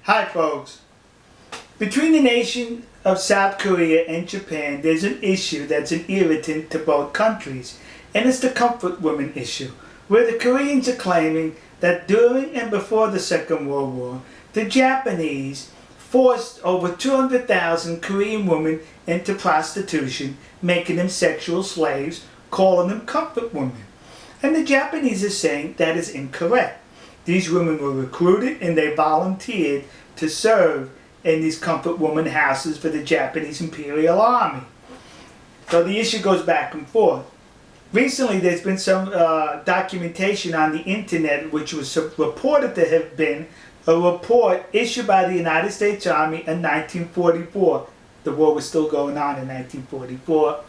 Hi folks. Between the nation of South Korea and Japan, there's an issue that's an irritant to both countries, and it's the comfort women issue, where the Koreans are claiming that during and before the Second World War, the Japanese forced over 200,000 Korean women into prostitution, making them sexual slaves, calling them comfort women. And the Japanese are saying that is incorrect. These women were recruited and they volunteered to serve in these comfort woman houses for the Japanese Imperial Army. So the issue goes back and forth. Recently there's been some documentation on the internet which was reported to have been a report issued by the United States Army in 1944. The war was still going on in 1944,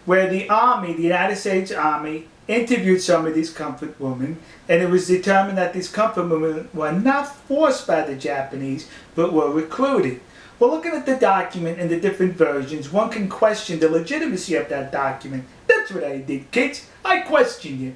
where the Army, the United States Army, interviewed some of these comfort women, and it was determined that these comfort women were not forced by the Japanese, but were recruited. Well, looking at the document and the different versions, one can question the legitimacy of that document. That's what I did, kids. I questioned it.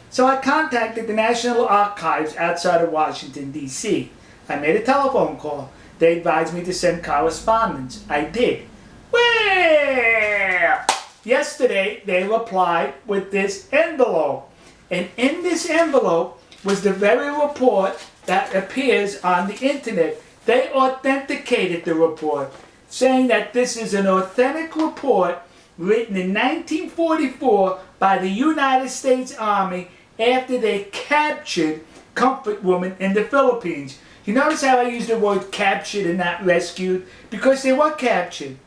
So I contacted the National Archives outside of Washington, D.C. I made a telephone call. They advised me to send correspondence. I did. Well, yesterday they replied with this envelope. And in this envelope was the very report that appears on the internet. They authenticated the report, saying that this is an authentic report written in 1944 by the United States Army after they captured comfort women in the Philippines. You notice how I used the word captured and not rescued? Because they were captured.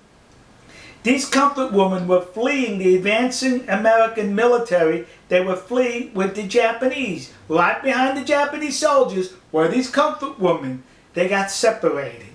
These comfort women were fleeing the advancing American military. They were fleeing with the Japanese. Right behind the Japanese soldiers were these comfort women. They got separated.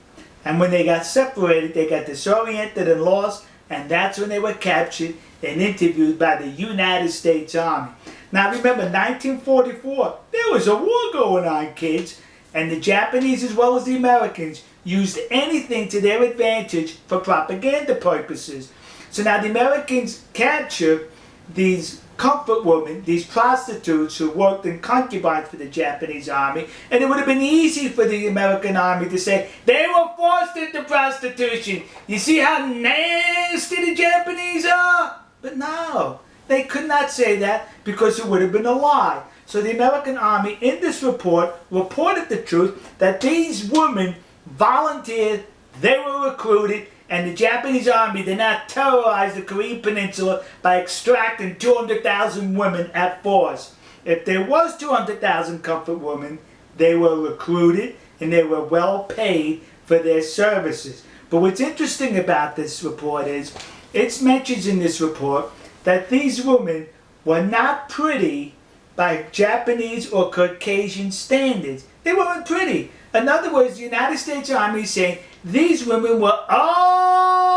And when they got separated, they got disoriented and lost, and that's when they were captured and interviewed by the United States Army. Now remember, 1944, there was a war going on, kids, and the Japanese as well as the Americans used anything to their advantage for propaganda purposes. So now the Americans captured these comfort women, these prostitutes who worked in concubines for the Japanese army, and it would have been easy for the American army to say, they were forced into prostitution. You see how nasty the Japanese are? But no, they could not say that because it would have been a lie. So the American army in this report reported the truth that these women volunteered, they were recruited, and the Japanese army did not terrorize the Korean peninsula by extracting 200,000 women at force. If there was 200,000 comfort women, they were recruited and they were well paid for their services. But what's interesting about this report is, it mentions in this report that these women were not pretty by Japanese or Caucasian standards. They weren't pretty. In other words, the United States Army is saying these women were ugly.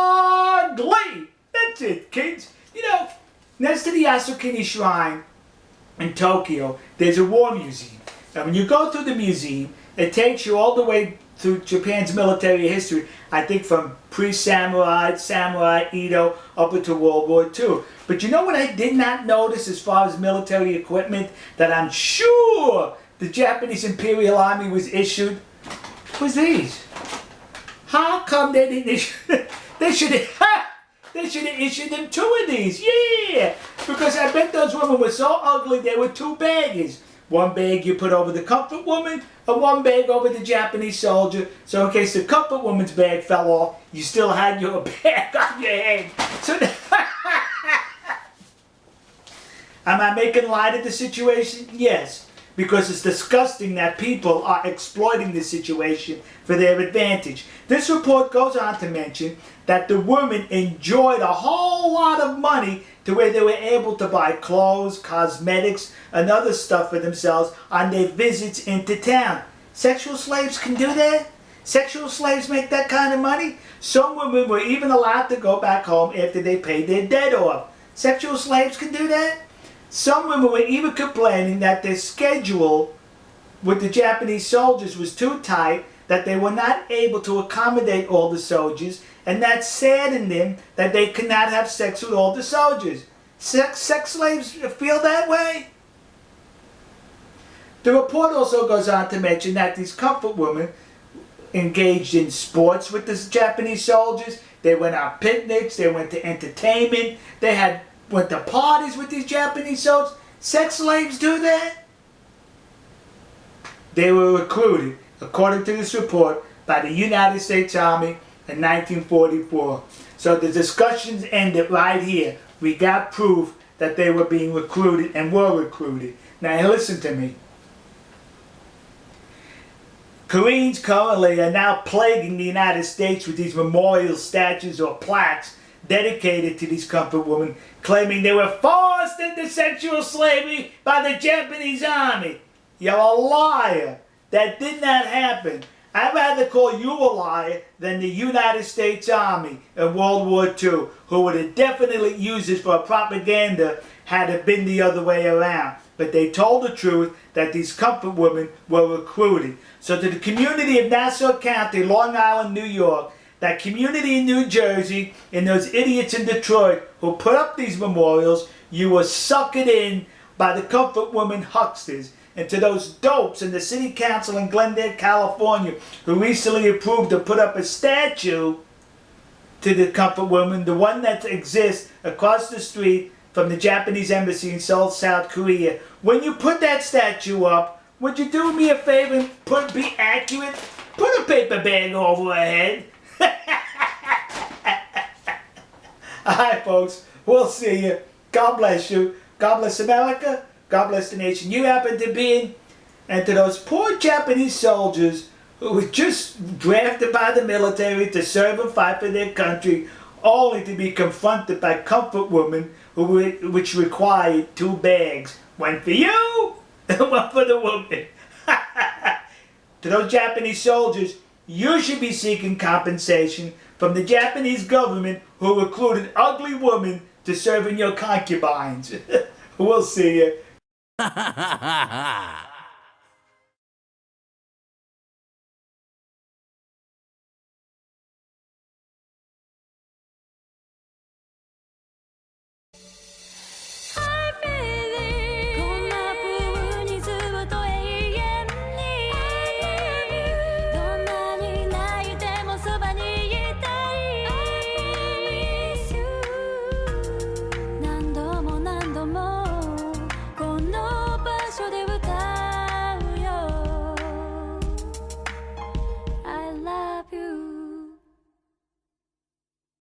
That's it, kids. You know, next to the Yasukuni Shrine in Tokyo, there's a war museum. And when you go through the museum, it takes you all the way through Japan's military history, I think from pre-samurai, samurai, Edo, up into World War II. But you know what I did not notice as far as military equipment that I'm sure the Japanese Imperial Army was issued? Was these. How come they didn't issue they should have issued them 2 of these. Yeah! Because I bet those women were so ugly they were 2 baggers. One bag you put over the comfort woman, and one bag over the Japanese soldier. So in case the comfort woman's bag fell off, you still had your bag on your head. So am I making light of the situation? Yes. Because it's disgusting that people are exploiting this situation for their advantage. This report goes on to mention that the women enjoyed a whole lot of money to where they were able to buy clothes, cosmetics, and other stuff for themselves on their visits into town. Sexual slaves can do that? Sexual slaves make that kind of money? Some women were even allowed to go back home after they paid their debt off. Sexual slaves can do that? Some women were even complaining that their schedule with the Japanese soldiers was too tight, that they were not able to accommodate all the soldiers, and that saddened them that they could not have sex with all the soldiers. Sex slaves feel that way? The report also goes on to mention that these comfort women engaged in sports with the Japanese soldiers. They went on picnics. They went to entertainment. They went to parties with these Japanese soldiers. Sex slaves do that? They were recruited, according to this report, by the United States Army in 1944. So the discussions ended right here. We got proof that they were being recruited and were recruited. Now listen to me. Koreans currently are now plaguing the United States with these memorial statues or plaques dedicated to these comfort women, claiming they were forced into sexual slavery by the Japanese army. You're a liar. That did not happen. I'd rather call you a liar than the United States Army in World War II, who would have definitely used this for propaganda had it been the other way around. But they told the truth that these comfort women were recruited. So to the community of Nassau County, Long Island, New York, that community in New Jersey, and those idiots in Detroit who put up these memorials, you were suckered in by the comfort women hucksters. And to those dopes in the city council in Glendale, California, who recently approved to put up a statue to the comfort woman, the one that exists across the street from the Japanese embassy in Seoul, South Korea. When you put that statue up, would you do me a favor and be accurate? Put a paper bag over her head. Alright folks, we'll see you. God bless you. God bless America. God bless the nation you happen to be in. And to those poor Japanese soldiers who were just drafted by the military to serve and fight for their country, only to be confronted by comfort women which required 2 bags. One for you and one for the woman. To those Japanese soldiers, you should be seeking compensation from the Japanese government who recruited ugly women to serve in your concubines. We'll see you.